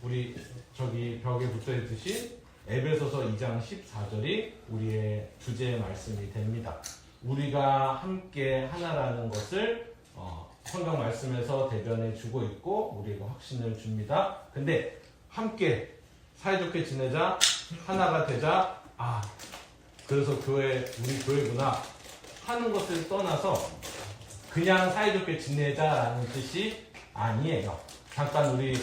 우리 저기 벽에 붙어 있듯이 에베소서 2장 14절이 우리의 주제의 말씀이 됩니다. 우리가 함께 하나라는 것을 성경 말씀에서 대변해 주고 있고 우리가 확신을 줍니다. 근데 함께 사이좋게 지내자, 하나가 되자, 그래서 우리 교회구나 하는 것을 떠나서 그냥 사이좋게 지내자라는 뜻이 아니에요. 잠깐 우리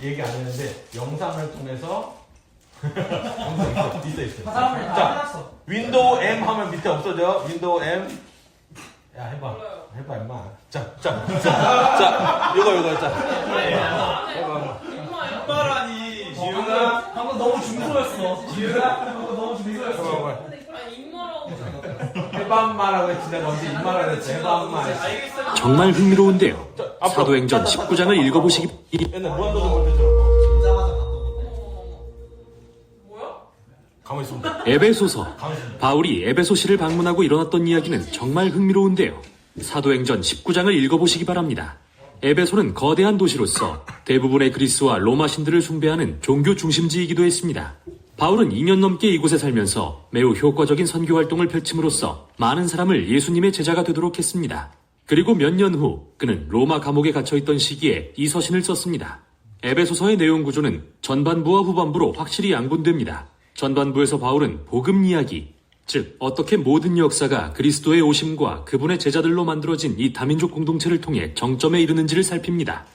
얘기 안 했는데 영상을 통해서 영상 있어. 자, 윈도우 M 하면 밑에 없어져. 윈도우 M. 야, 해봐 임마. 자, 이거 자. 해봐. 임마라니. 지우가 방금 너무 중소였어. 방금 너무 중소였어. 해반마라고 했지. 내가 언제 임마라고 했지. 해반마. 정말 흥미로운데요. 사도행전 19장을 읽어보시기 옛날 무한도전 볼 때처럼. 가만히 있습니다. 에베소서. 바울이 에베소시를 방문하고 일어났던 이야기는 정말 흥미로운데요. 사도행전 19장을 읽어보시기 바랍니다. 에베소는 거대한 도시로서 대부분의 그리스와 로마 신들을 숭배하는 종교 중심지이기도 했습니다. 바울은 2년 넘게 이곳에 살면서 매우 효과적인 선교 활동을 펼침으로써 많은 사람을 예수님의 제자가 되도록 했습니다. 그리고 몇 년 후 그는 로마 감옥에 갇혀있던 시기에 이 서신을 썼습니다. 에베소서의 내용 구조는 전반부와 후반부로 확실히 양분됩니다. 전반부에서 바울은 복음 이야기, 즉 어떻게 모든 역사가 그리스도의 오심과 그분의 제자들로 만들어진 이 다민족 공동체를 통해 정점에 이르는지를 살핍니다.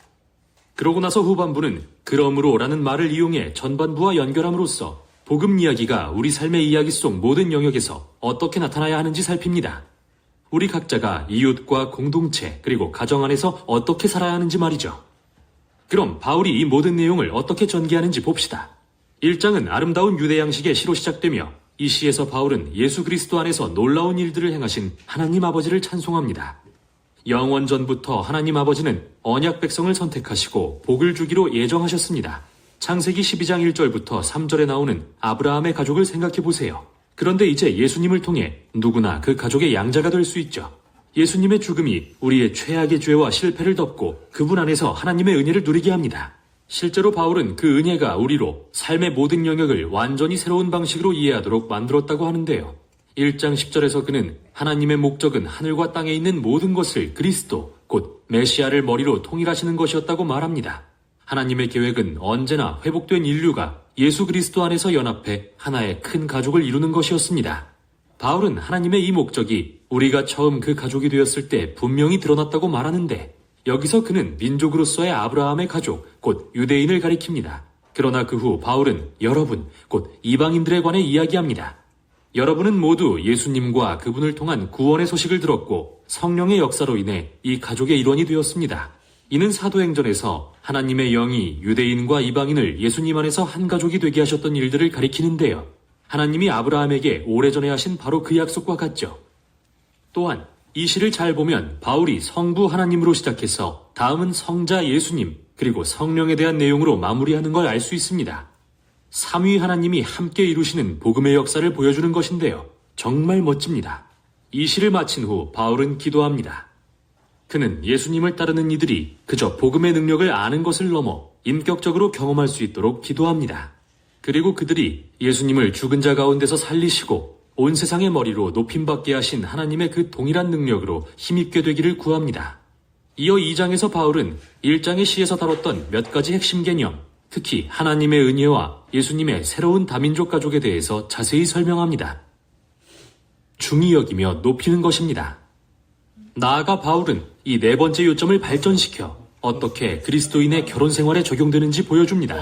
그러고 나서 후반부는 그러므로라는 말을 이용해 전반부와 연결함으로써 복음 이야기가 우리 삶의 이야기 속 모든 영역에서 어떻게 나타나야 하는지 살핍니다. 우리 각자가 이웃과 공동체 그리고 가정 안에서 어떻게 살아야 하는지 말이죠. 그럼 바울이 이 모든 내용을 어떻게 전개하는지 봅시다. 1장은 아름다운 유대 양식의 시로 시작되며 이 시에서 바울은 예수 그리스도 안에서 놀라운 일들을 행하신 하나님 아버지를 찬송합니다. 영원 전부터 하나님 아버지는 언약 백성을 선택하시고 복을 주기로 예정하셨습니다. 창세기 12장 1절부터 3절에 나오는 아브라함의 가족을 생각해 보세요. 그런데 이제 예수님을 통해 누구나 그 가족의 양자가 될 수 있죠. 예수님의 죽음이 우리의 최악의 죄와 실패를 덮고 그분 안에서 하나님의 은혜를 누리게 합니다. 실제로 바울은 그 은혜가 우리로 삶의 모든 영역을 완전히 새로운 방식으로 이해하도록 만들었다고 하는데요. 1장 10절에서 그는 하나님의 목적은 하늘과 땅에 있는 모든 것을 그리스도, 곧 메시아를 머리로 통일하시는 것이었다고 말합니다. 하나님의 계획은 언제나 회복된 인류가 예수 그리스도 안에서 연합해 하나의 큰 가족을 이루는 것이었습니다. 바울은 하나님의 이 목적이 우리가 처음 그 가족이 되었을 때 분명히 드러났다고 말하는데 여기서 그는 민족으로서의 아브라함의 가족, 곧 유대인을 가리킵니다. 그러나 그 후 바울은 여러분, 곧 이방인들에 관해 이야기합니다. 여러분은 모두 예수님과 그분을 통한 구원의 소식을 들었고 성령의 역사로 인해 이 가족의 일원이 되었습니다. 이는 사도행전에서 하나님의 영이 유대인과 이방인을 예수님 안에서 한 가족이 되게 하셨던 일들을 가리키는데요. 하나님이 아브라함에게 오래전에 하신 바로 그 약속과 같죠. 또한 이 시를 잘 보면 바울이 성부 하나님으로 시작해서 다음은 성자 예수님 그리고 성령에 대한 내용으로 마무리하는 걸 알 수 있습니다. 삼위 하나님이 함께 이루시는 복음의 역사를 보여주는 것인데요. 정말 멋집니다. 이 시를 마친 후 바울은 기도합니다. 그는 예수님을 따르는 이들이 그저 복음의 능력을 아는 것을 넘어 인격적으로 경험할 수 있도록 기도합니다. 그리고 그들이 예수님을 죽은 자 가운데서 살리시고 온 세상의 머리로 높임받게 하신 하나님의 그 동일한 능력으로 힘입게 되기를 구합니다. 이어 2장에서 바울은 1장의 시에서 다뤘던 몇 가지 핵심 개념, 특히 하나님의 은혜와 예수님의 새로운 다민족 가족에 대해서 자세히 설명합니다. 중히 여기며 높이는 것입니다. 나아가 바울은 이 네 번째 요점을 발전시켜 어떻게 그리스도인의 결혼 생활에 적용되는지 보여줍니다.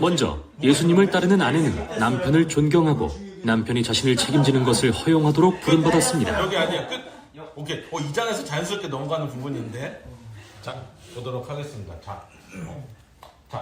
먼저 예수님을 따르는 아내는 남편을 존경하고 남편이 자신을 책임지는 것을 허용하도록 부름받았습니다. 여기 아니야. 끝. 오케이. 2장에서 자연스럽게 넘어가는 부분인데. 자, 보도록 하겠습니다. 자,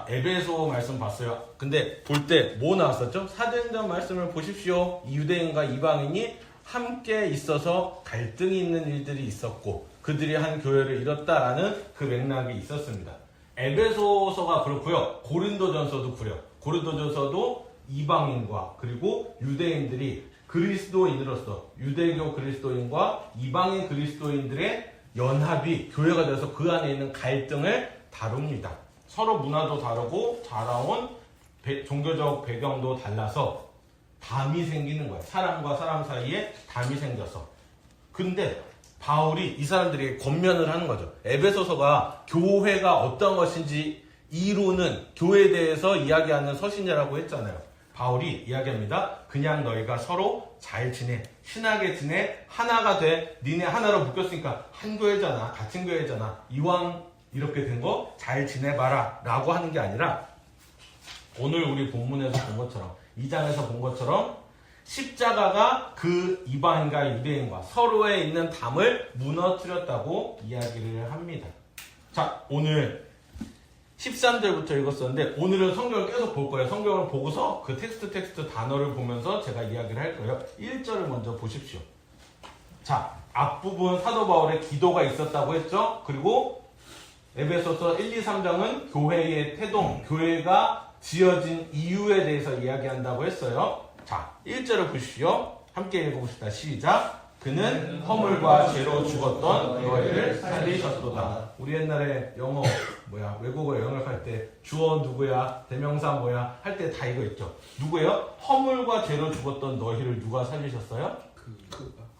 에베소 말씀 봤어요. 근데 볼 때 뭐 나왔었죠? 사도행전 말씀을 보십시오. 유대인과 이방인이 함께 있어서 갈등이 있는 일들이 있었고 그들이 한 교회를 이뤘다라는 그 맥락이 있었습니다. 에베소서가 그렇고요. 고린도전서도 그래요. 고린도전서도 이방인과 그리고 유대인들이 그리스도인으로서 유대교 그리스도인과 이방인 그리스도인들의 연합이 교회가 돼서 그 안에 있는 갈등을 다룹니다. 서로 문화도 다르고 자라온 종교적 배경도 달라서 담이 생기는 거야. 사람과 사람 사이에 담이 생겨서. 근데 바울이 이 사람들에게 권면을 하는 거죠. 에베소서가 교회가 어떤 것인지 이루는 교회에 대해서 이야기하는 서신이라고 했잖아요. 바울이 이야기합니다. 그냥 너희가 서로 잘 지내, 친하게 지내, 하나가 돼. 니네 하나로 묶였으니까 한 교회잖아, 같은 교회잖아. 이왕 이렇게 된 거 잘 지내봐라 라고 하는 게 아니라 오늘 우리 본문에서 본 것처럼 2장에서 본 것처럼 십자가가 그 이방인과 유대인과 서로에 있는 담을 무너뜨렸다고 이야기를 합니다. 자, 오늘 13절부터 읽었었는데 오늘은 성경을 계속 볼 거예요. 성경을 보고서 그 텍스트 단어를 보면서 제가 이야기를 할 거예요. 1절을 먼저 보십시오. 자, 앞부분 사도 바울의 기도가 있었다고 했죠. 그리고 에베소서 1, 2, 3장은 교회의 태동, 교회가 지어진 이유에 대해서 이야기한다고 했어요. 자, 1절을 보십시오. 함께 읽어봅시다. 시작. 그는 허물과 죄로 죽었던 너희를 살리셨도다. 우리 옛날에 영어 외국어 영역할 때 주어 누구야, 대명사 뭐야 할 때 다 이거 있죠. 누구예요? 허물과 죄로 죽었던 너희를 누가 살리셨어요?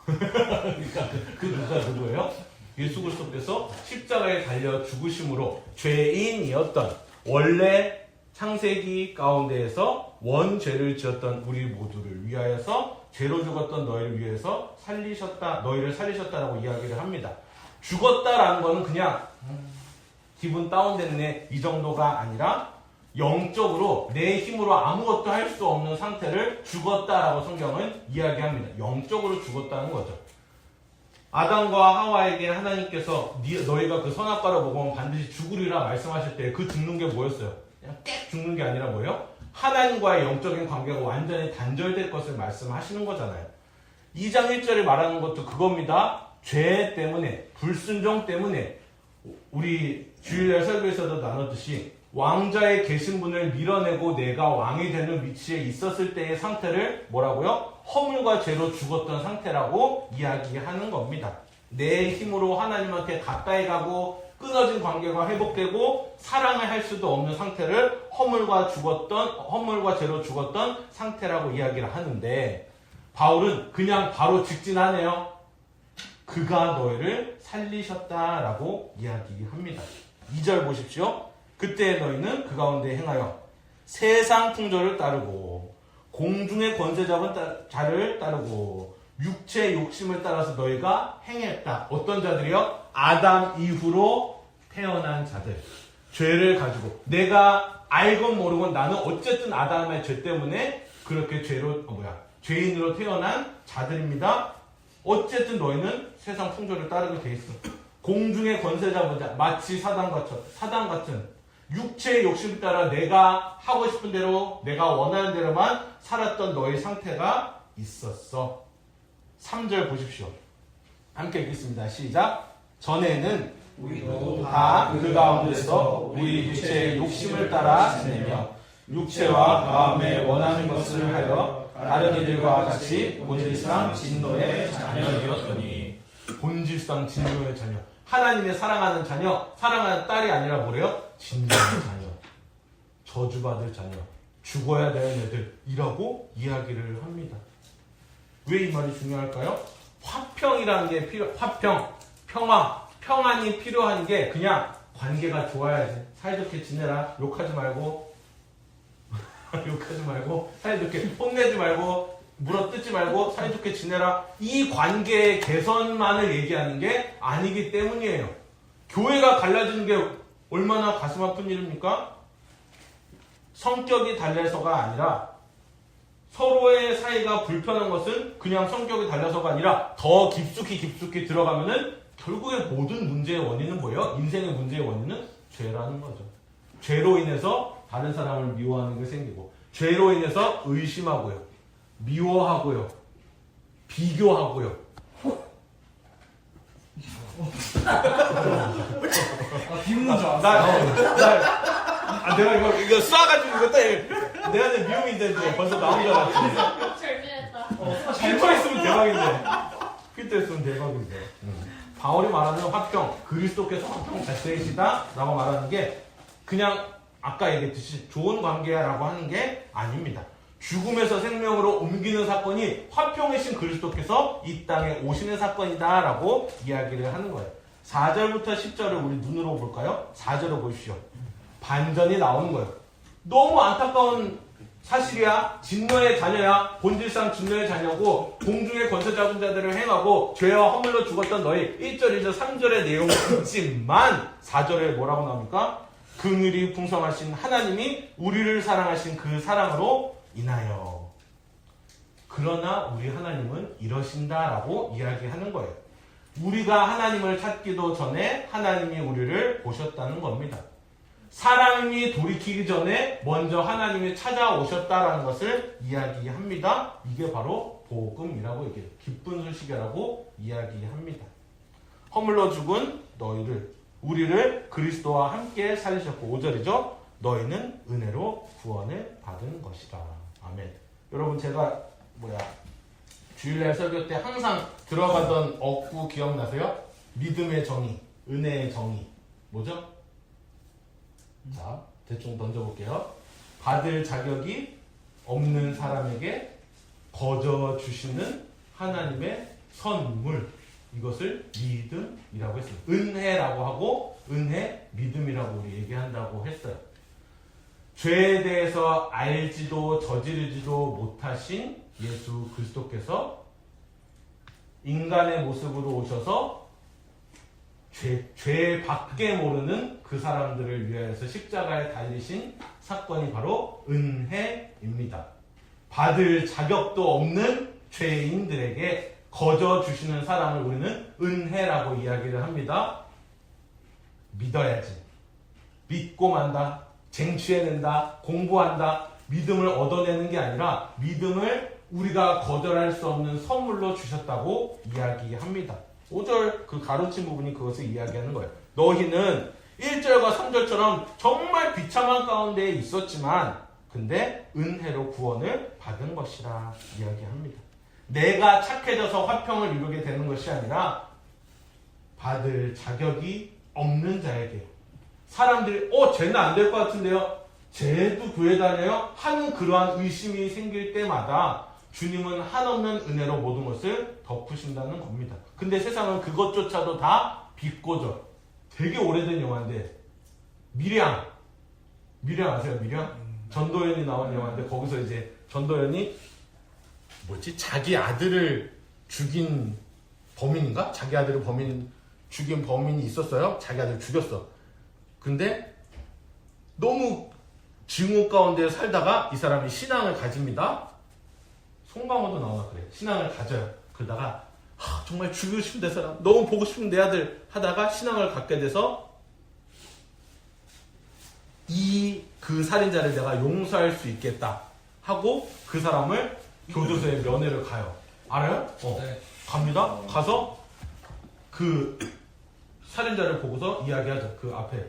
그러니까 그 누가 누구예요? 예수 그리스도께서 십자가에 달려 죽으심으로 죄인이었던 원래 창세기 가운데에서 원죄를 지었던 우리 모두를 위하여서 죄로 죽었던 너희를 위해서 너희를 살리셨다라고 이야기를 합니다. 죽었다라는 거는 그냥 기분 다운됐네 이 정도가 아니라 영적으로 내 힘으로 아무것도 할 수 없는 상태를 죽었다라고 성경은 이야기합니다. 영적으로 죽었다는 거죠. 아담과 하와에게 하나님께서 너희가 그 선악과를 먹으면 반드시 죽으리라 말씀하실 때 그 죽는 게 뭐였어요? 그냥 깨 죽는 게 아니라 뭐예요? 하나님과의 영적인 관계가 완전히 단절될 것을 말씀하시는 거잖아요. 2장 1절이 말하는 것도 그겁니다. 죄 때문에, 불순종 때문에 우리 주일날 설교에서도 나눴듯이 왕자의 계신 분을 밀어내고 내가 왕이 되는 위치에 있었을 때의 상태를 뭐라고요? 허물과 죄로 죽었던 상태라고 이야기하는 겁니다. 내 힘으로 하나님한테 가까이 가고 끊어진 관계가 회복되고 사랑을 할 수도 없는 상태를 허물과 죄로 죽었던 상태라고 이야기를 하는데 바울은 그냥 바로 직진하네요. 그가 너희를 살리셨다라고 이야기합니다. 2절 보십시오. 그때 너희는 그 가운데 행하여 세상 풍조를 따르고 공중의 권세 잡은 자를 따르고 육체의 욕심을 따라서 너희가 행했다. 어떤 자들이요? 아담 이후로 태어난 자들. 죄를 가지고 내가 알건 모르건 나는 어쨌든 아담의 죄 때문에 그렇게 죄인으로 태어난 자들입니다. 어쨌든 너희는 세상 풍조를 따르게 돼 있어. 공중의 권세 잡은 자, 마치 사단 같은 육체의 욕심 따라 내가 하고 싶은 대로 내가 원하는 대로만 살았던 너의 상태가 있었어. 3절 보십시오. 함께 읽겠습니다. 시작. 전에는 우리도 다 그 가운데서 우리 육체의 욕심을 따라 지내며 육체와 마음에 원하는 것을 하여 다른 이들과 같이 본질상 진노의 자녀이었더니. 본질상 진노의 자녀. 하나님의 사랑하는 자녀, 사랑하는 딸이 아니라 뭐래요? 진노의 자녀, 저주받을 자녀, 죽어야 되는 애들이라고 이야기를 합니다. 왜 이 말이 중요할까요? 화평이라는 게 평안이 필요한 게 그냥 관계가 좋아야지. 사이좋게 지내라. 욕하지 말고 사이좋게 혼내지 말고 물어뜯지 말고 사이좋게 지내라. 이 관계의 개선만을 얘기하는 게 아니기 때문이에요. 교회가 갈라지는 게 얼마나 가슴 아픈 일입니까? 성격이 달라서가 아니라 서로의 사이가 불편한 것은 그냥 성격이 달라서가 아니라 더 깊숙이 들어가면은 결국에 모든 문제의 원인은 뭐예요? 인생의 문제의 원인은 죄라는 거죠. 죄로 인해서 다른 사람을 미워하는 게 생기고 죄로 인해서 의심하고요. 미워하고요. 비교하고요. 비웃는 줄 알았어. 내가 이거 쏴가지고 내가 내 미움인데 벌써 나온 줄 알았지. 절묘했다. 필터 있으면 대박인데. 필터 있으면 대박인데. 바울이 말하는 화평, 그리스도께서 화평 자체이시다 라고 말하는 게 그냥 아까 얘기했듯이 좋은 관계야라고 하는 게 아닙니다. 죽음에서 생명으로 옮기는 사건이 화평이신 그리스도께서 이 땅에 오시는 사건이다라고 이야기를 하는 거예요. 4절부터 10절을 우리 눈으로 볼까요? 4절을 보십시오. 반전이 나오는 거예요. 너무 안타까운 사실이야. 진노의 자녀야. 본질상 진노의 자녀고 공중의 권세 잡은 자들을 행하고 죄와 허물로 죽었던 너희 1절, 2절, 3절의 내용이 있지만 4절에 뭐라고 나옵니까? 긍휼이 풍성하신 하나님이 우리를 사랑하신 그 사랑으로 인하여. 그러나 우리 하나님은 이러신다라고 이야기하는 거예요. 우리가 하나님을 찾기도 전에 하나님이 우리를 보셨다는 겁니다. 사람이 돌이키기 전에 먼저 하나님이 찾아오셨다라는 것을 이야기합니다. 이게 바로 복음이라고 얘기해요. 기쁜 소식이라고 이야기합니다. 허물로 죽은 우리를 그리스도와 함께 살리셨고 5절이죠. 너희는 은혜로 구원을 받은 것이다. 아멘. 여러분 제가 주일날 설교 때 항상 들어가던 어구 기억나세요? 믿음의 정의, 은혜의 정의. 뭐죠? 자, 대충 던져볼게요. 받을 자격이 없는 사람에게 거저 주시는 하나님의 선물. 이것을 믿음이라고 했어요. 은혜라고 하고 은혜, 믿음이라고 우리 얘기한다고 했어요. 죄에 대해서 알지도 저지르지도 못하신 예수 그리스도께서 인간의 모습으로 오셔서 죄밖에 모르는 그 사람들을 위하여서 십자가에 달리신 사건이 바로 은혜입니다. 받을 자격도 없는 죄인들에게 거저 주시는 사랑을 우리는 은혜라고 이야기를 합니다. 믿어야지. 믿고 만다. 쟁취해낸다. 공부한다. 믿음을 얻어내는 게 아니라 믿음을 우리가 거절할 수 없는 선물로 주셨다고 이야기합니다. 5절 그 가로친 부분이 그것을 이야기하는 거예요. 너희는 1절과 3절처럼 정말 비참한 가운데 있었지만 근데 은혜로 구원을 받은 것이라 이야기합니다. 내가 착해져서 화평을 이루게 되는 것이 아니라 받을 자격이 없는 자에게 사람들이 쟤는 안 될 것 같은데요. 쟤도 교회 다녀요? 하는 그러한 의심이 생길 때마다 주님은 한없는 은혜로 모든 것을 덮으신다는 겁니다. 근데 세상은 그것조차도 다 비꼬죠. 되게 오래된 영화인데 미량 아세요? 미량? 전도연이 나온 영화인데 거기서 이제 전도연이 자기 아들을 죽인 범인인가? 자기 아들을 죽인 범인이 있었어요. 자기 아들을 죽였어. 근데 너무 증오 가운데 살다가 이 사람이 신앙을 가집니다. 송강호도 나오나 그래. 신앙을 가져요. 그러다가 정말 죽이고 싶은 내 사람, 너무 보고 싶은 내 아들 하다가 신앙을 갖게 돼서 그 살인자를 내가 용서할 수 있겠다 하고 그 사람을 교도소에 면회를 가요. 알아요? 네. 갑니다. 가서 그 살인자를 보고서 이야기하죠. 그 앞에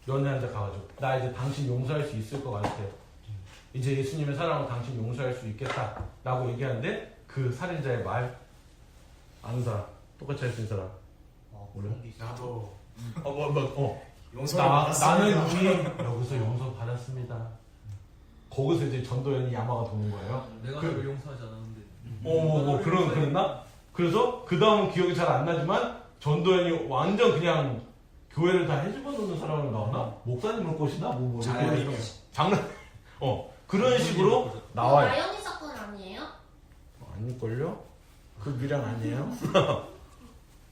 면회한테 가가지고 나 이제 당신 용서할 수 있을 것 같아. 이제 예수님의 사랑으로 당신 용서할 수 있겠다 라고 얘기하는데 그 살인자의 말 아는 사람, 똑같이 할 수 있는 사람 몰라? 나도 나는 이미 여기서 용서 받았습니다. 거기서 이제 전도연이 야마가 도는 거예요. 내가 너를 용서하지 않았는데. 그랬나? 그래서 그 다음은 기억이 잘 안 나지만 전도연이 완전 그냥 교회를 다 해집어 놓는 사람으로 나오나? 목사님을 꼬시나? 장난. 그런 식으로 나와요. 나영이 사건 아니에요? 아닐걸요? 그 미량 아니에요?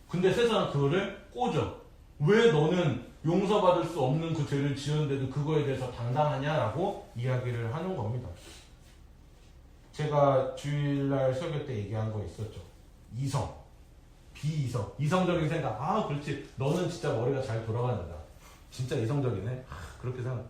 근데 세상은 그거를 꽂아. 왜 너는 용서받을 수 없는 그 죄를 지었는데도 그거에 대해서 당당하냐라고 이야기를 하는 겁니다. 제가 주일날 설교 때 얘기한 거 있었죠. 이성, 비이성, 이성적인 생각. 그렇지. 너는 진짜 머리가 잘 돌아간다. 진짜 이성적이네. 그렇게 생각.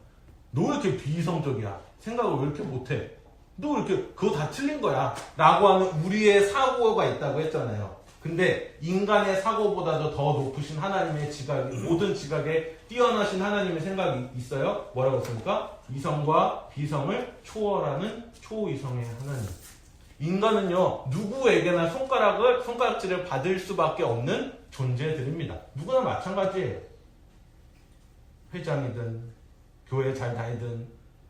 너 왜 이렇게 비이성적이야? 생각을 왜 이렇게 못해? 너 왜 이렇게 그거 다 틀린 거야? 라고 하는 우리의 사고가 있다고 했잖아요. 근데 인간의 사고보다도 더 높으신 하나님의 지각, 모든 지각에 뛰어나신 하나님의 생각이 있어요. 뭐라고 했습니까? 이성과 비성을 초월하는 초이성의 하나님. 인간은요, 누구에게나 손가락질을 받을 수밖에 없는 존재들입니다. 누구나 마찬가지예요. 회장이든 교회 잘 다니든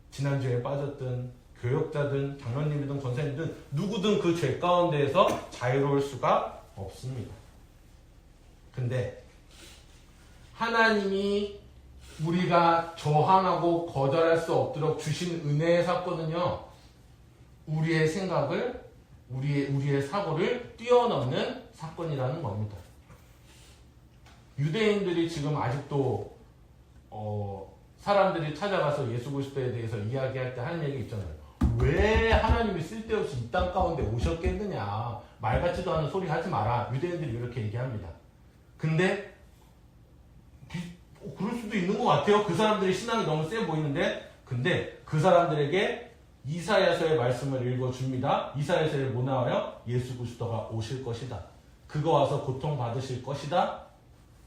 지난주에 빠졌든 교역자든 장로님이든 권사님이든 누구든 그 죄 가운데에서 자유로울 수가 없습니다. 근데 하나님이 우리가 저항하고 거절할 수 없도록 주신 은혜의 사건은요, 우리의 생각을, 우리의 사고를 뛰어넘는 사건이라는 겁니다. 유대인들이 지금 아직도 사람들이 찾아가서 예수 그리스도에 대해서 이야기할 때 하는 얘기 있잖아요. 왜 하나님이 쓸데없이 이 땅 가운데 오셨겠느냐, 말 같지도 않은 소리 하지 마라. 유대인들이 이렇게 얘기합니다. 근데 그럴 수도 있는 것 같아요. 그 사람들의 신앙이 너무 세 보이는데, 근데 그 사람들에게 이사야서의 말씀을 읽어줍니다. 이사야서에 뭐 나와요? 예수 그리스도가 오실 것이다. 그거 와서 고통받으실 것이다.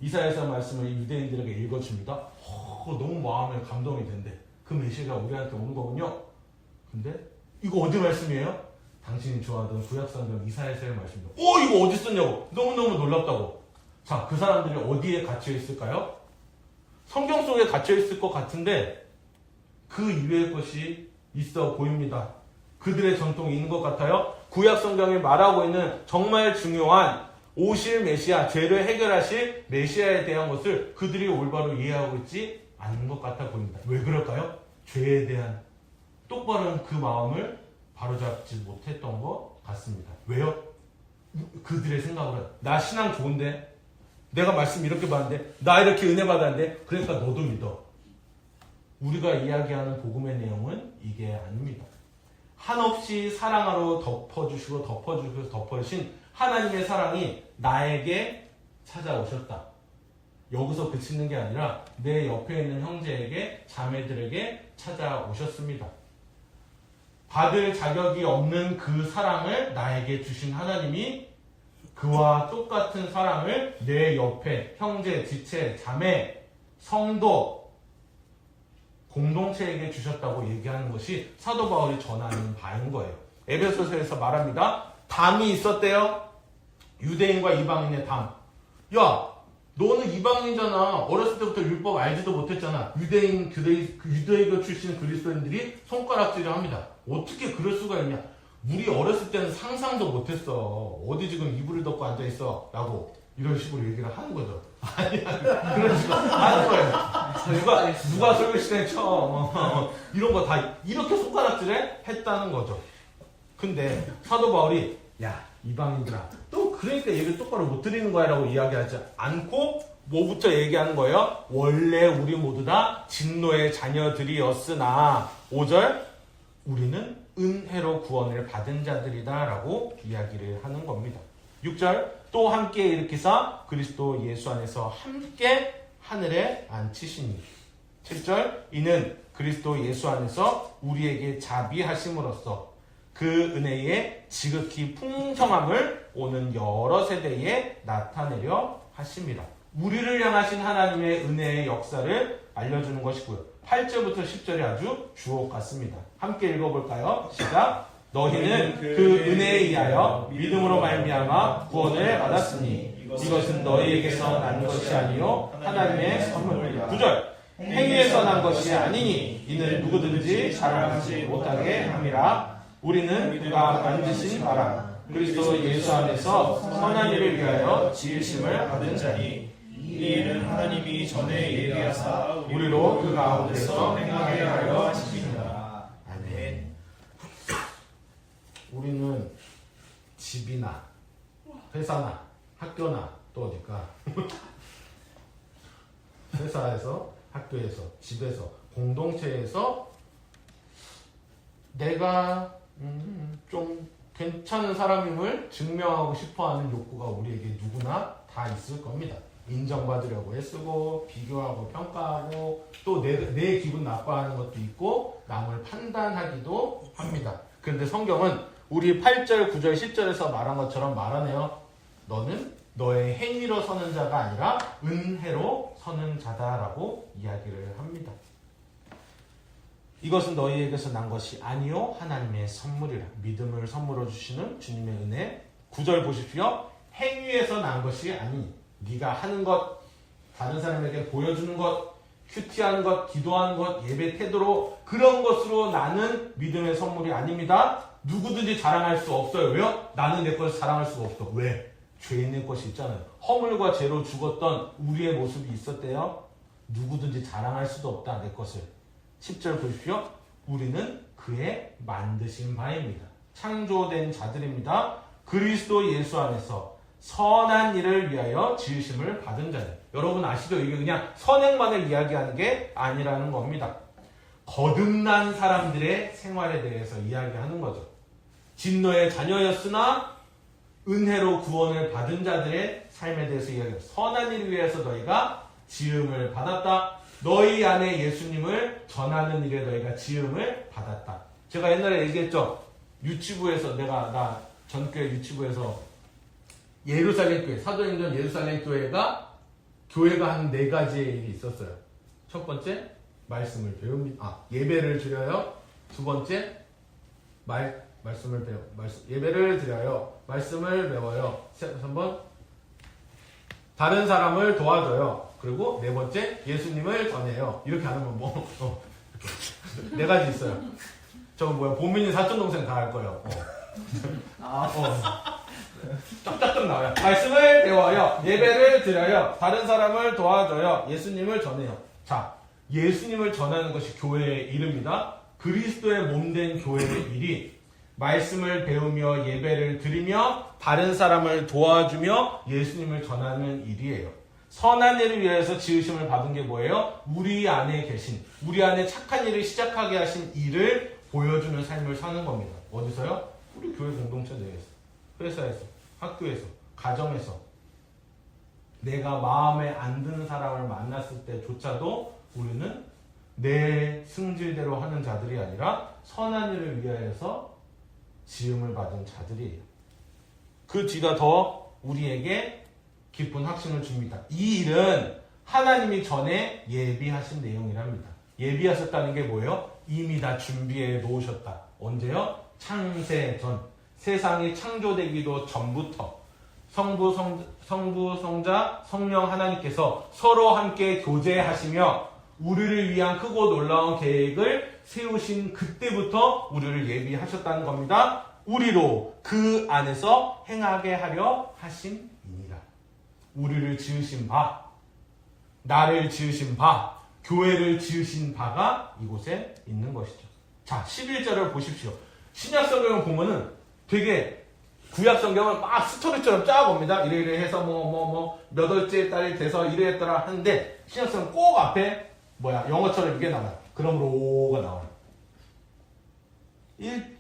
이사야서 말씀을 유대인들에게 읽어줍니다. 너무 마음에 감동이 된대. 그 메시지가 우리한테 오는 거군요. 근데 이거 어디 말씀이에요? 당신이 좋아하던 구약성경 이사야서의 말씀입니다. 이거 어디 썼냐고. 너무너무 놀랍다고. 자, 그 사람들이 어디에 갇혀 있을까요? 성경 속에 갇혀 있을 것 같은데 그 이외의 것이 있어 보입니다. 그들의 전통이 있는 것 같아요. 구약 성경이 말하고 있는 정말 중요한 오실 메시아, 죄를 해결하실 메시아에 대한 것을 그들이 올바로 이해하고 있지 않는 것 같아 보입니다. 왜 그럴까요? 죄에 대한 똑바른 그 마음을 바로잡지 못했던 것 같습니다. 왜요? 그들의 생각으로 나 신앙 좋은데, 내가 말씀 이렇게 봤는데, 나 이렇게 은혜 받았는데, 그러니까 너도 믿어. 우리가 이야기하는 복음의 내용은 이게 아닙니다. 한없이 사랑하러 덮어주신 하나님의 사랑이 나에게 찾아오셨다. 여기서 그치는 게 아니라 내 옆에 있는 형제에게, 자매들에게 찾아오셨습니다. 받을 자격이 없는 그 사랑을 나에게 주신 하나님이 그와 똑같은 사랑을 내 옆에 형제, 지체, 자매, 성도, 공동체에게 주셨다고 얘기하는 것이 사도 바울이 전하는 바인 거예요. 에베소서에서 말합니다. 담이 있었대요. 유대인과 이방인의 담. 야, 너는 이방인이잖아. 어렸을 때부터 율법 알지도 못했잖아. 유대교 출신 그리스도인들이 손가락질을 합니다. 어떻게 그럴 수가 있냐. 우리 어렸을 때는 상상도 못했어. 어디 지금 이불을 덮고 앉아있어 라고 이런 식으로 얘기를 하는 거죠. 아니야, 그런 식으로 하는 거예요. 누가 설교시간에 쳐 이런 거 다 이렇게 손가락질을 했다는 거죠. 근데 사도 바울이 야, 이방인들아, 또 그러니까 얘기를 똑바로 못 드리는 거야 라고 이야기하지 않고 뭐부터 얘기하는 거예요? 원래 우리 모두 다 진노의 자녀들이었으나 5절 우리는 은혜로 구원을 받은 자들이다 라고 이야기를 하는 겁니다. 6절 또 함께 일으키사 그리스도 예수 안에서 함께 하늘에 앉히시니. 7절 이는 그리스도 예수 안에서 우리에게 자비하심으로써 그 은혜의 지극히 풍성함을 오는 여러 세대에 나타내려 하심이라. 우리를 향하신 하나님의 은혜의 역사를 알려주는 것이고요. 8절부터 10절이 아주 주옥 같습니다. 함께 읽어볼까요? 시작. 너희는 그 은혜에 의하여 믿음으로 말미암아 구원을 받았으니 이것은 너희에게서 난 것이 아니요 하나님의 선물이라. 9절 행위에서 난 것이 아니니 이는 누구든지 자랑하지 못하게 함이라. 우리는 그가 만드신 바라 그리스도 예수 안에서 선한 일을 위하여 지으심을 받은 자니 이 일은 하나님이 전에 예비하사 우리로 그 가운데서 행하게 하려 하십니다. 아멘. 우리는 집이나 회사나 학교나 또 어딜까? 회사에서, 학교에서, 집에서, 공동체에서 내가 좀 괜찮은 사람임을 증명하고 싶어하는 욕구가 우리에게 누구나 다 있을 겁니다. 인정받으려고 애쓰고 비교하고 평가하고 또 내 기분 나빠하는 것도 있고 남을 판단하기도 합니다. 그런데 성경은 우리 8절, 9절, 10절에서 말한 것처럼 말하네요. 너는 너의 행위로 서는 자가 아니라 은혜로 서는 자다라고 이야기를 합니다. 이것은 너희에게서 난 것이 아니요 하나님의 선물이라. 믿음을 선물로 주시는 주님의 은혜. 9절 보십시오. 행위에서 난 것이 아니. 네가 하는 것, 다른 사람에게 보여주는 것, 큐티한 것, 기도한 것, 예배 태도로 그런 것으로 나는 믿음의 선물이 아닙니다. 누구든지 자랑할 수 없어요. 왜요? 나는 내 것을 자랑할 수가 없어. 왜? 죄 있는 것이 있잖아요. 허물과 죄로 죽었던 우리의 모습이 있었대요. 누구든지 자랑할 수도 없다. 내 것을. 10절 보십시오. 우리는 그의 만드신 바입니다. 창조된 자들입니다. 그리스도 예수 안에서 선한 일을 위하여 지으심을 받은 자예요. 여러분 아시죠? 이게 그냥 선행만을 이야기하는 게 아니라는 겁니다. 거듭난 사람들의 생활에 대해서 이야기하는 거죠. 진노의 자녀였으나 은혜로 구원을 받은 자들의 삶에 대해서 이야기해요. 선한 일을 위해서 너희가 지음을 받았다. 너희 안에 예수님을 전하는 일에 너희가 지음을 받았다. 제가 옛날에 얘기했죠. 유치부에서 나 전교회 유치부에서 예루살렘 교회, 사도행전 예루살렘 교회가 한 4가지의 일이 있었어요. 첫 번째, 말씀을 배웁니다. 예배를 드려요. 두 번째, 예배를 드려요. 말씀을 배워요. 3번, 다른 사람을 도와줘요. 그리고 4번째, 예수님을 전해요. 이렇게 안 하면 이렇게 4가지 있어요. 저거 보민이 사촌동생 다 할 거예요. 쫙쫙쫙 나와요. 말씀을 배워요. 예배를 드려요. 다른 사람을 도와줘요. 예수님을 전해요. 자, 예수님을 전하는 것이 교회의 일입니다. 그리스도의 몸된 교회의 일이 말씀을 배우며 예배를 드리며 다른 사람을 도와주며 예수님을 전하는 일이에요. 선한 일을 위해서 지으심을 받은 게 뭐예요? 우리 안에 계신, 우리 안에 착한 일을 시작하게 하신 일을 보여주는 삶을 사는 겁니다. 어디서요? 우리 교회 공동체 내에서, 회사에서, 학교에서, 가정에서. 내가 마음에 안 드는 사람을 만났을 때조차도 우리는 내 승질대로 하는 자들이 아니라 선한 일을 위하여서 지음을 받은 자들이에요. 그 뒤가 더 우리에게 깊은 확신을 줍니다. 이 일은 하나님이 전에 예비하신 내용이랍니다. 예비하셨다는 게 뭐예요? 이미 다 준비해 놓으셨다. 언제요? 창세 전. 세상이 창조되기도 전부터 성부, 성자, 성령 하나님께서 서로 함께 교제하시며 우리를 위한 크고 놀라운 계획을 세우신 그때부터 우리를 예비하셨다는 겁니다. 우리로 그 안에서 행하게 하려 하심이니라. 우리를 지으신 바, 나를 지으신 바, 교회를 지으신 바가 이곳에 있는 것이죠. 자, 11절을 보십시오. 신약 성경을 보면은 되게 구약 성경은 막 스토리처럼 짜봅니다. 이래 해서 몇 월째 딸이 돼서 이랬더라 하는데 신약 성경 꼭 앞에 영어처럼 이게 나와요. 그러므로가 나와요.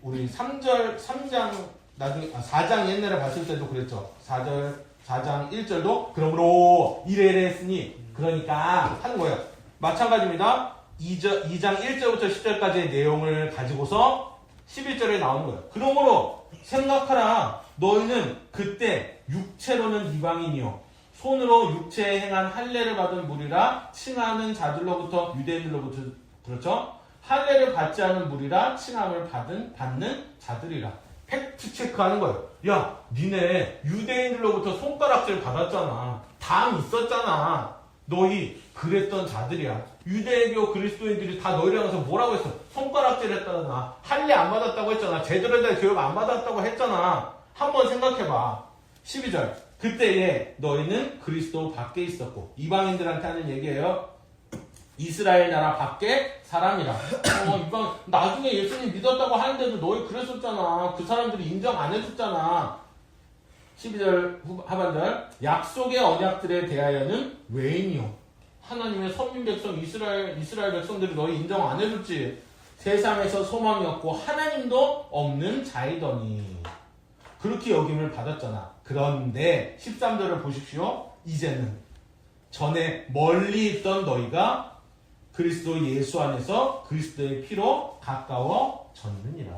우리 4장 옛날에 봤을 때도 그랬죠. 4장 1절도 그러므로 이래 했으니 그러니까 하는 거예요. 마찬가지입니다. 2장 1절부터 10절까지의 내용을 가지고서 11절에 나오는 거예요. 그러므로 생각하라. 너희는 그때 육체로는 이방인이요 손으로 육체에 행한 할례를 받은 무리라 칭하는 자들로부터 유대인들로부터 그렇죠? 할례를 받지 않은 무리라 칭함을 받는 자들이라. 팩트 체크하는 거예요. 야, 니네 유대인들로부터 손가락질 받았잖아. 담 있었잖아. 너희 그랬던 자들이야. 유대교 그리스도인들이 다 너희를 향해서 뭐라고 했어? 손가락질 했다잖아. 할례 안 받았다고 했잖아. 제대로 된 교육 안 받았다고 했잖아. 한번 생각해봐. 12절. 그때에 너희는 그리스도 밖에 있었고 이방인들한테 하는 얘기예요. 이스라엘 나라 밖에 사람이라. 이방 나중에 예수님 믿었다고 하는데도 너희 그랬었잖아. 그 사람들이 인정 안 해줬잖아. 12절 하반절. 약속의 언약들에 대하여는 외인이요 하나님의 선민 백성 이스라엘 백성들이 너희 인정 안 해줬지. 세상에서 소망이 없고 하나님도 없는 자이더니 그렇게 여김을 받았잖아. 그런데 13절을 보십시오. 이제는 전에 멀리 있던 너희가 그리스도 예수 안에서 그리스도의 피로 가까워졌느니라.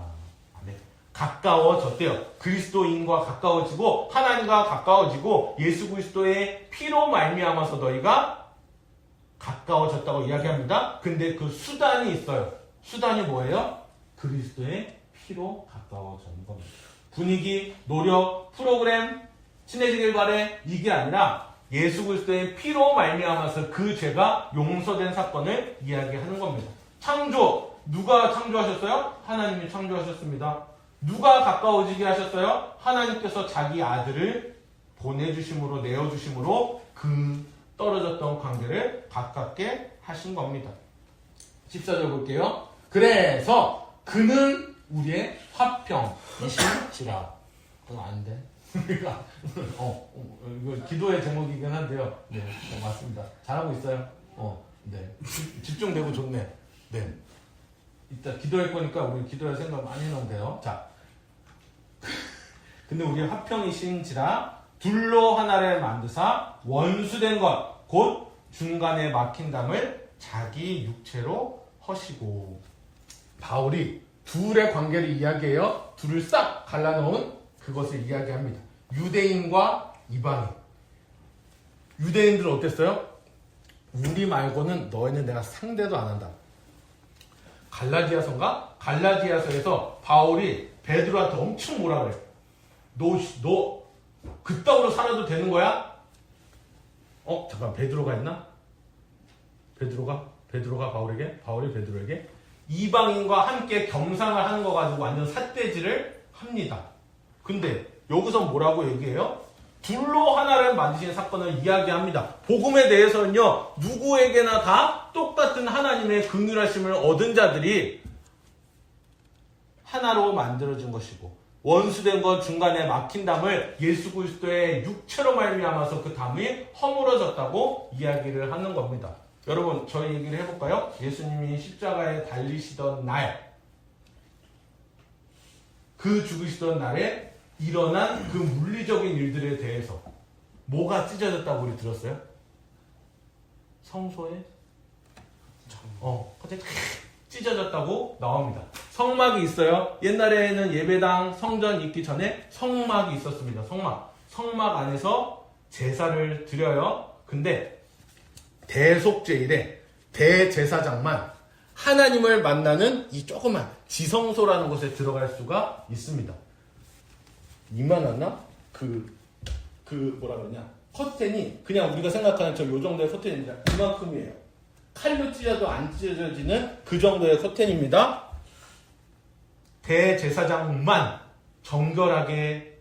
아멘. 가까워졌대요. 그리스도인과 가까워지고 하나님과 가까워지고 예수 그리스도의 피로 말미암아서 너희가 가까워졌다고 이야기합니다. 근데 그 수단이 있어요. 수단이 뭐예요? 그리스도의 피로 가까워지는 겁니다. 분위기, 노력, 프로그램, 친해지길 바래 이게 아니라 예수 그리스도의 피로 말미암아서 그 죄가 용서된 사건을 이야기하는 겁니다. 창조, 누가 창조하셨어요? 하나님이 창조하셨습니다. 누가 가까워지게 하셨어요? 하나님께서 자기 아들을 보내주심으로, 내어주심으로 그 떨어졌던 관계를 가깝게 하신 겁니다. 14절 볼게요. 그래서 그는 우리의 화평이신지라. 안 돼. 이거 기도의 제목이긴 한데요. 네, 맞습니다. 잘하고 있어요. 네. 집중되고 좋네. 네. 이따 기도할 거니까 우리 기도할 생각 많이 해놓으면 돼요. 자. 근데 우리의 화평이신지라 둘로 하나를 만드사 원수된 것, 곧 중간에 막힌 담을 자기 육체로 허시고. 바울이 둘의 관계를 이야기해요. 둘을 싹 갈라놓은 그것을 이야기합니다. 유대인과 이방인. 유대인들은 어땠어요? 우리 말고는 너희는 내가 상대도 안 한다. 갈라디아서인가? 갈라디아서에서 바울이 베드로한테 엄청 뭐라 그래. 너 그따위로 살아도 되는 거야? 잠깐, 베드로가 했나? 베드로가 바울에게? 바울이 베드로에게? 이방인과 함께 겸상을 하는 거 가지고 완전 삿대질을 합니다. 근데 여기서 뭐라고 얘기해요? 둘로 하나를 만드신 사건을 이야기합니다. 복음에 대해서는요, 누구에게나 다 똑같은 하나님의 긍휼하심을 얻은 자들이 하나로 만들어진 것이고, 원수된 것 중간에 막힌 담을 예수 그리스도의 육체로 말미암아서 그 담이 허물어졌다고 이야기를 하는 겁니다. 여러분, 저희 얘기를 해볼까요? 예수님이 십자가에 달리시던 날, 그 죽으시던 날에 일어난 그 물리적인 일들에 대해서 뭐가 찢어졌다고 우리 들었어요? 성소에 갑자기 찢어졌다고 나옵니다. 성막이 있어요. 옛날에는 예배당 성전 있기 전에 성막이 있었습니다. 성막 안에서 제사를 드려요. 근데 대속죄일에 대제사장만 하나님을 만나는 이 조그만 지성소라는 곳에 들어갈 수가 있습니다. 이만하나? 뭐라 그러냐? 커튼이 그냥 우리가 생각하는 저 요 정도의 커튼입니다. 이만큼이에요. 칼로 찢어도 안 찢어지는 그 정도의 커튼입니다. 대제사장만 정결하게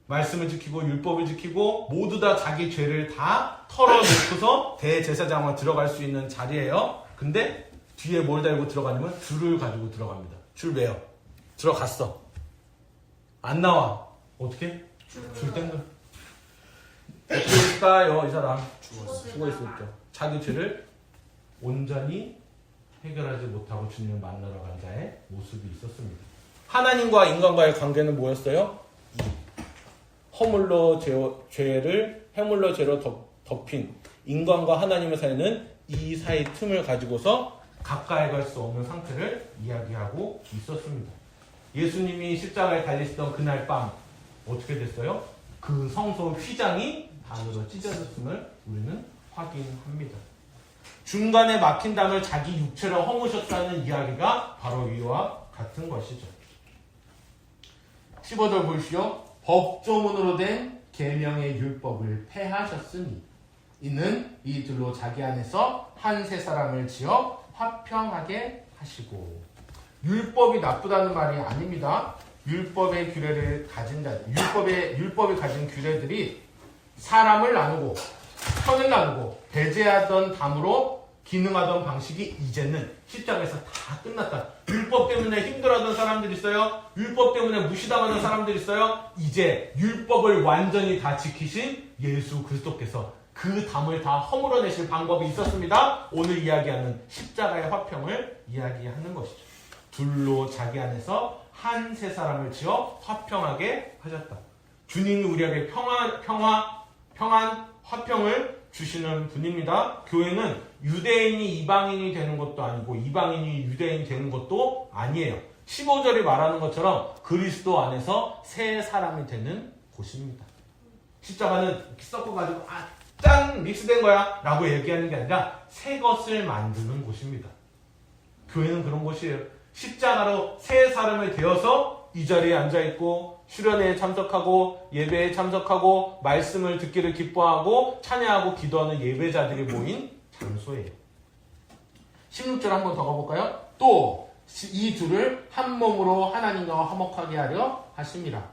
말씀을 지키고 율법을 지키고 모두 다 자기 죄를 다 털어놓고서 대제사장만 들어갈 수 있는 자리예요. 근데 뒤에 뭘 달고 들어가냐면 줄을 가지고 들어갑니다. 줄 매요. 들어갔어. 안 나와. 어떻게? 줄 땡겨. 어떻게 했을까요? 이 사람 죽어있을 때 자기 죄를 온전히 해결하지 못하고 주님을 만나러 간 자의 모습이 있었습니다. 하나님과 인간과의 관계는 뭐였어요? 해물로 죄로 덮인 인간과 하나님의 사이는 이 사이 틈을 가지고서 가까이 갈 수 없는 상태를 이야기하고 있었습니다. 예수님이 십자가에 달리시던 그날 밤 어떻게 됐어요? 그 성소 휘장이 반으로 찢어졌음을 우리는 확인합니다. 중간에 막힌 담을 자기 육체로 허무셨다는 이야기가 바로 이와 같은 것이죠. 15절 보시오. 법조문으로 된 계명의 율법을 폐하셨으니 이는 이들로 자기 안에서 한 세 사람을 지어 화평하게 하시고. 율법이 나쁘다는 말이 아닙니다. 율법의 규례를 가진 자, 율법이 가진 규례들이 사람을 나누고 선을 나누고 배제하던 담으로 기능하던 방식이 이제는 십자가에서 다 끝났다. 율법 때문에 힘들어하던 사람들이 있어요. 율법 때문에 무시당하는 사람들이 있어요. 이제 율법을 완전히 다 지키신 예수 그리스도께서 그 담을 다 허물어내실 방법이 있었습니다. 오늘 이야기하는 십자가의 화평을 이야기하는 것이죠. 둘로 자기 안에서 한 세 사람을 지어 화평하게 하셨다. 주님이 우리에게 평안, 화평을 주시는 분입니다. 교회는 유대인이 이방인이 되는 것도 아니고 이방인이 유대인이 되는 것도 아니에요. 15절이 말하는 것처럼 그리스도 안에서 새 사람이 되는 곳입니다. 십자가는 섞어가지고 짠! 믹스된 거야 라고 얘기하는 게 아니라 새 것을 만드는 곳입니다. 교회는 그런 곳이에요. 십자가로 새 사람이 되어서 이 자리에 앉아있고 수련회에 참석하고 예배에 참석하고 말씀을 듣기를 기뻐하고 찬양하고 기도하는 예배자들이 모인 장소예요. 16절 한번 더 가볼까요? 또 이 둘을 한 몸으로 하나님과 화목하게 하려 하십니다.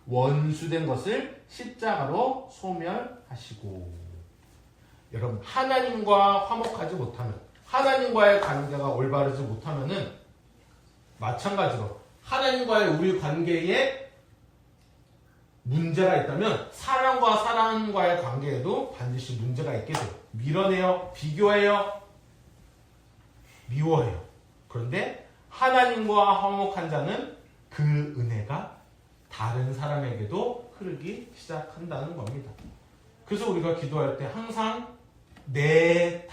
원수된 것을 십자가로 소멸하시고. 여러분, 하나님과 화목하지 못하면, 하나님과의 관계가 올바르지 못하면은 마찬가지로 하나님과의 우리 관계에 문제가 있다면 사람과 사람과의 관계에도 반드시 문제가 있게 돼요. 밀어내요, 비교해요, 미워해요. 그런데 하나님과 화목한 자는 그 은혜가 다른 사람에게도 흐르기 시작한다는 겁니다. 그래서 우리가 기도할 때 항상 내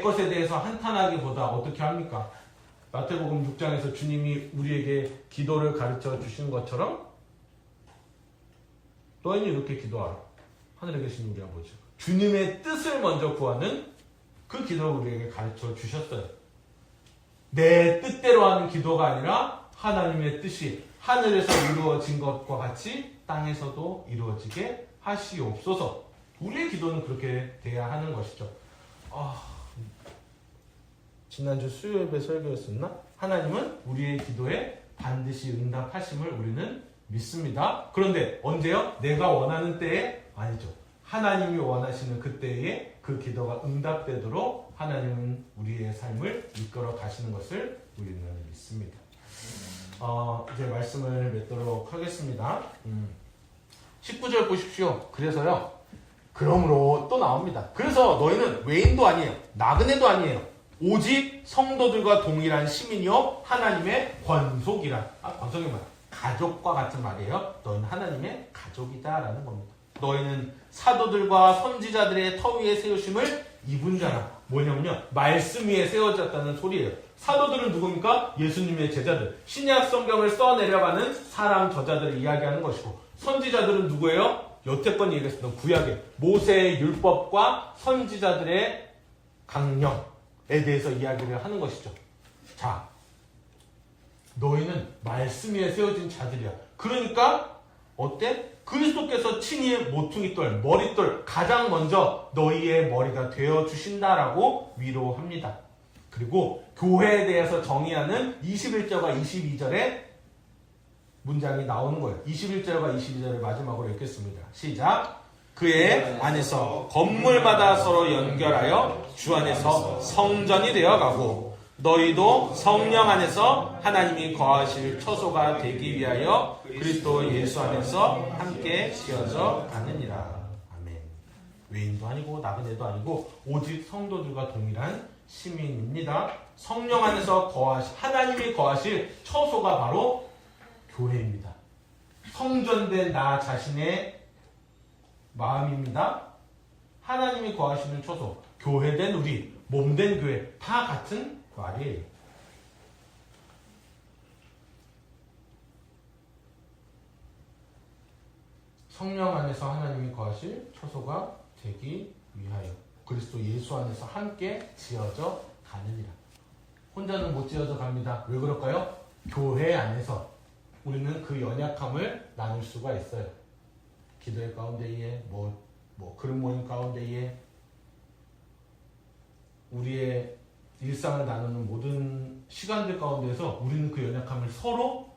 것에 대해서 한탄하기보다 어떻게 합니까? 마태복음 6장에서 주님이 우리에게 기도를 가르쳐 주신 것처럼 너희는 이렇게 기도하라. 하늘에 계신 우리 아버지. 주님의 뜻을 먼저 구하는 그 기도를 우리에게 가르쳐 주셨어요. 내 뜻대로 하는 기도가 아니라 하나님의 뜻이 하늘에서 이루어진 것과 같이 땅에서도 이루어지게 하시옵소서. 우리의 기도는 그렇게 돼야 하는 것이죠. 지난주 수요일에 설교였었나? 하나님은 우리의 기도에 반드시 응답하심을 우리는 믿습니다. 그런데 언제요? 내가 원하는 때에? 아니죠. 하나님이 원하시는 그때에 그 기도가 응답되도록 하나님은 우리의 삶을 이끌어 가시는 것을 우리는 믿습니다. 이제 말씀을 맺도록 하겠습니다. 19절 보십시오. 그래서요. 그러므로 또 나옵니다. 그래서 너희는 외인도 아니에요. 나그네도 아니에요. 오직 성도들과 동일한 시민이요 하나님의 권속이라. 권속이 뭐야? 가족과 같은 말이에요. 너희는 하나님의 가족이다라는 겁니다. 너희는 사도들과 선지자들의 터 위에 세우심을 입은 자라. 뭐냐면요, 말씀 위에 세워졌다는 소리예요. 사도들은 누굽니까? 예수님의 제자들. 신약 성경을 써내려가는 사람 저자들을 이야기하는 것이고, 선지자들은 누구예요? 여태껏 얘기했었던 구약의 모세의 율법과 선지자들의 강령에 대해서 이야기를 하는 것이죠. 자, 너희는 말씀 위에 세워진 자들이야. 그러니까 어때? 그리스도께서 친히 모퉁이돌, 머릿돌 가장 먼저 너희의 머리가 되어주신다라고 위로합니다. 그리고 교회에 대해서 정의하는 21절과 22절의 문장이 나오는 거예요. 21절과 22절을 마지막으로 읽겠습니다. 시작. 그의 안에서 건물마다 서로 연결하여 주 안에서 성전이 되어가고 너희도 성령 안에서 하나님이 거하실 처소가 되기 위하여 그리스도 예수 안에서 함께 지어져 가느니라. 아멘. 외인도 아니고 나그네도 아니고 오직 성도들과 동일한 시민입니다. 성령 안에서 하나님이 거하실 처소가 바로 교회입니다. 성전된 나 자신의 마음입니다. 하나님이 거하시는 처소, 교회된 우리, 몸된 교회 다 같은 말이에요. 성령 안에서 하나님이 거하실 처소가 되기 위하여 그리스도 예수 안에서 함께 지어져 가느니라. 혼자는 못 지어져 갑니다. 왜 그럴까요? 교회 안에서 우리는 그 연약함을 나눌 수가 있어요. 기도의 가운데에 그런 모임 가운데에 우리의 일상을 나누는 모든 시간들 가운데서 우리는 그 연약함을 서로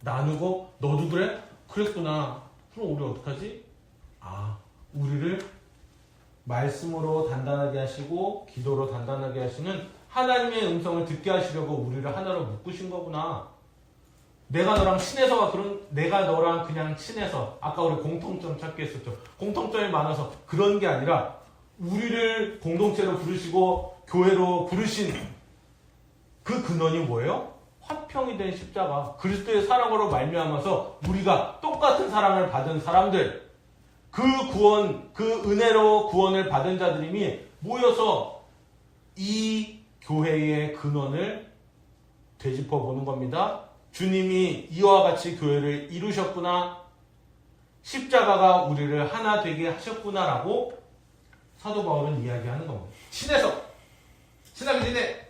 나누고 너도 그래? 그랬구나. 그럼 우리 어떡하지? 우리를 말씀으로 단단하게 하시고 기도로 단단하게 하시는 하나님의 음성을 듣게 하시려고 우리를 하나로 묶으신 거구나. 내가 너랑 그냥 친해서 아까 우리 공통점 찾기 했었죠. 공통점이 많아서 그런 게 아니라 우리를 공동체로 부르시고 교회로 부르신 그 근원이 뭐예요? 화평이 된 십자가. 그리스도의 사랑으로 말미암아서 우리가 똑같은 사랑을 받은 사람들, 그 은혜로 구원을 받은 자들이 모여서 이 교회의 근원을 되짚어 보는 겁니다. 주님이 이와 같이 교회를 이루셨구나. 십자가가 우리를 하나 되게 하셨구나라고 사도 바울은 이야기하는 겁니다. 친하게 지내.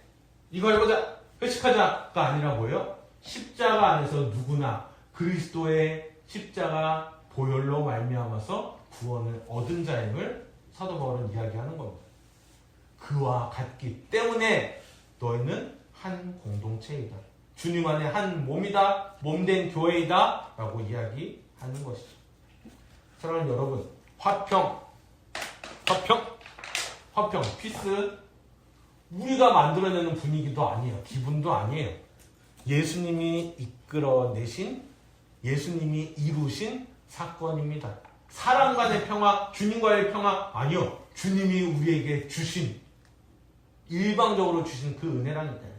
이거 해보자. 회식하자가 아니라 뭐예요? 십자가 안에서 누구나 그리스도의 십자가 보혈로 말미암아서 구원을 얻은 자임을 사도 바울은 이야기하는 겁니다. 그와 같기 때문에 너희는 한 공동체이다. 주님 안에 한 몸이다. 몸된 교회이다. 라고 이야기하는 것이죠. 사랑하는 여러분, 화평, 피스, 우리가 만들어내는 분위기도 아니에요. 기분도 아니에요. 예수님이 이끌어내신, 예수님이 이루신 사건입니다. 사람 간의 평화, 주님과의 평화, 아니요. 주님이 우리에게 주신, 일방적으로 주신 그 은혜라니까요.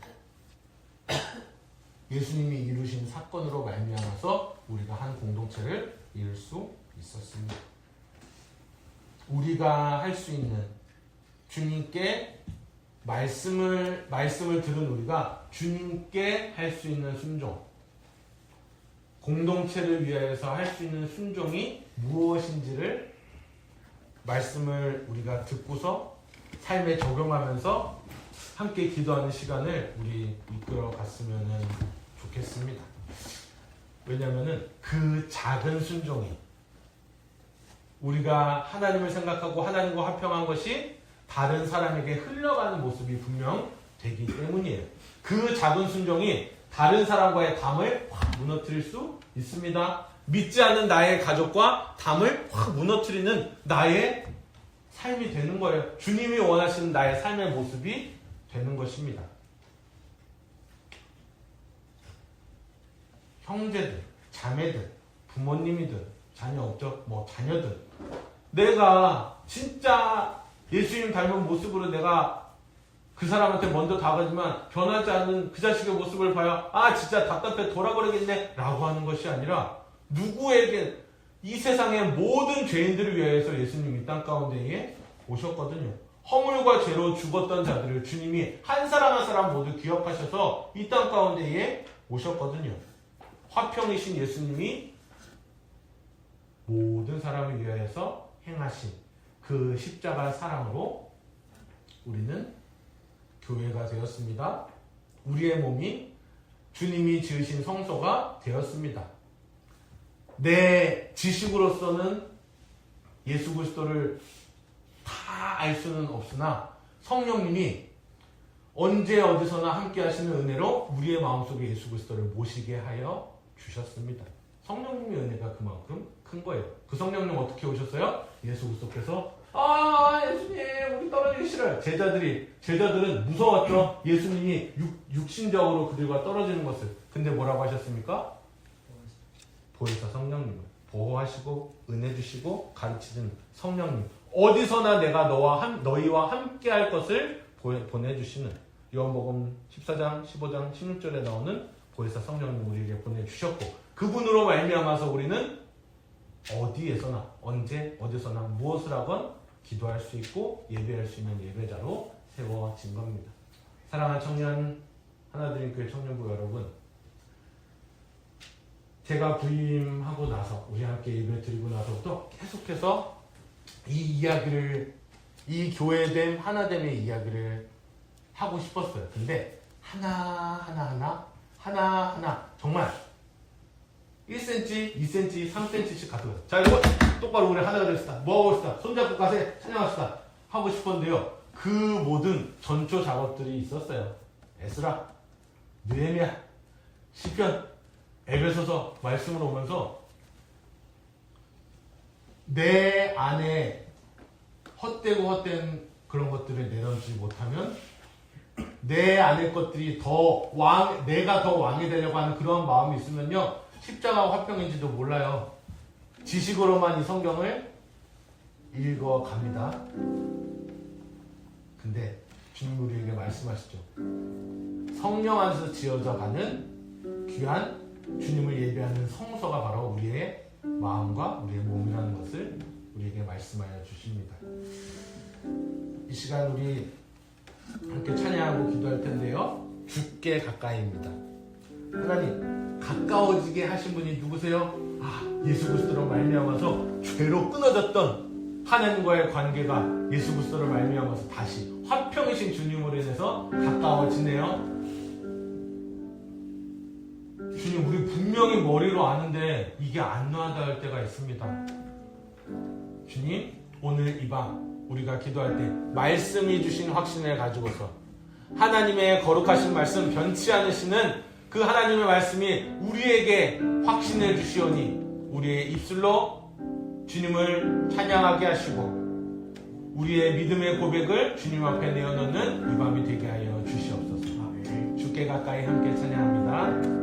예수님이 이루신 사건으로 말미암아서 우리가 한 공동체를 이룰 수 있었습니다. 우리가 할 수 있는, 주님께 말씀을 들은 우리가 주님께 할 수 있는 순종, 공동체를 위하여서 할 수 있는 순종이 무엇인지를 말씀을 우리가 듣고서 삶에 적용하면서 함께 기도하는 시간을 우리 이끌어 갔으면 좋겠습니다. 왜냐하면 그 작은 순종이 우리가 하나님을 생각하고 하나님과 화평한 것이 다른 사람에게 흘러가는 모습이 분명 되기 때문이에요. 그 작은 순종이 다른 사람과의 담을 확 무너뜨릴 수 있습니다. 믿지 않는 나의 가족과 담을 확 무너뜨리는 나의 삶이 되는 거예요. 주님이 원하시는 나의 삶의 모습이 되는 것입니다. 형제들, 자매들, 부모님이든 자녀 없죠? 자녀들. 내가 진짜 예수님 닮은 모습으로 내가 그 사람한테 먼저 다가지만 변하지 않는 그 자식의 모습을 봐야 진짜 답답해 돌아버리겠네 라고 하는 것이 아니라 누구에게 이 세상의 모든 죄인들을 위하여서 예수님이 이 땅 가운데에 오셨거든요. 허물과 죄로 죽었던 자들을 주님이 한 사람 한 사람 모두 기억하셔서 이 땅 가운데에 오셨거든요. 화평이신 예수님이 모든 사람을 위하여서 행하신 그 십자가 사랑으로 우리는 교회가 되었습니다. 우리의 몸이 주님이 지으신 성소가 되었습니다. 내 지식으로서는 예수 그리스도를 다 알 수는 없으나 성령님이 언제 어디서나 함께 하시는 은혜로 우리의 마음속에 예수 그리스도를 모시게 하여 주셨습니다. 성령님의 은혜가 그만큼 큰 거예요. 그 성령님 어떻게 오셨어요? 예수 그리스도께서 예수님 우리 떨어지기 싫어요. 제자들은 무서웠죠. 예수님이 육신적으로 그들과 떨어지는 것을. 근데 뭐라고 하셨습니까? 보혜사 성령님을 보호하시고 은혜 주시고 가르치는 성령님, 어디서나 내가 너희와 함께 할 것을 보내주시는, 요한복음 14장 15장 16절에 나오는 보혜사 성령님 우리에게 보내주셨고, 그분으로 말미암아서 우리는 어디에서나 언제 어디서나 무엇을 하건 기도할 수 있고 예배할 수 있는 예배자로 세워진 겁니다. 사랑하는 청년 하나드림교회 청년부 여러분, 제가 부임하고 나서 우리 함께 예배 드리고 나서부터 계속해서 이 교회됨 하나됨의 이야기를 하고 싶었어요. 근데 하나하나 정말 1cm, 2cm, 3cm씩 가져가요. 자, 이거 똑바로 우리 하나가 됩시다. 뭐하고 있다. 손잡고 가세 찬양합시다. 하고 싶었는데요. 그 모든 전초 작업들이 있었어요. 에스라, 느헤미야, 시편, 에베소서 말씀으로 오면서 내 안에 헛된 그런 것들을 내려놓지 못하면 내 안의 것들이 내가 더 왕이 되려고 하는 그런 마음이 있으면요, 십자가와 화평인지도 몰라요. 지식으로만 이 성경을 읽어갑니다. 근데 주님 우리에게 말씀하시죠. 성령 안에서 지어져 가는 귀한 주님을 예배하는 성소가 바로 우리의 마음과 우리의 몸이라는 것을 우리에게 말씀하여 주십니다. 이 시간 우리 함께 찬양하고 기도할 텐데요. 주께 가까이입니다. 하나님, 가까워지게 하신 분이 누구세요? 예수 그리스도로 말미암아서 죄로 끊어졌던 하나님과의 관계가 예수 그리스도로 말미암아서 다시 화평이신 주님으로 인해서 가까워지네요. 주님, 우리 분명히 머리로 아는데 이게 안 와닿을 때가 있습니다. 주님, 오늘 이 밤 우리가 기도할 때 말씀이 주신 확신을 가지고서 하나님의 거룩하신 말씀 변치 않으시는 그 하나님의 말씀이 우리에게 확신해 주시오니 우리의 입술로 주님을 찬양하게 하시고 우리의 믿음의 고백을 주님 앞에 내어놓는 이 밤이 되게 하여 주시옵소서. 주께 가까이 함께 찬양합니다.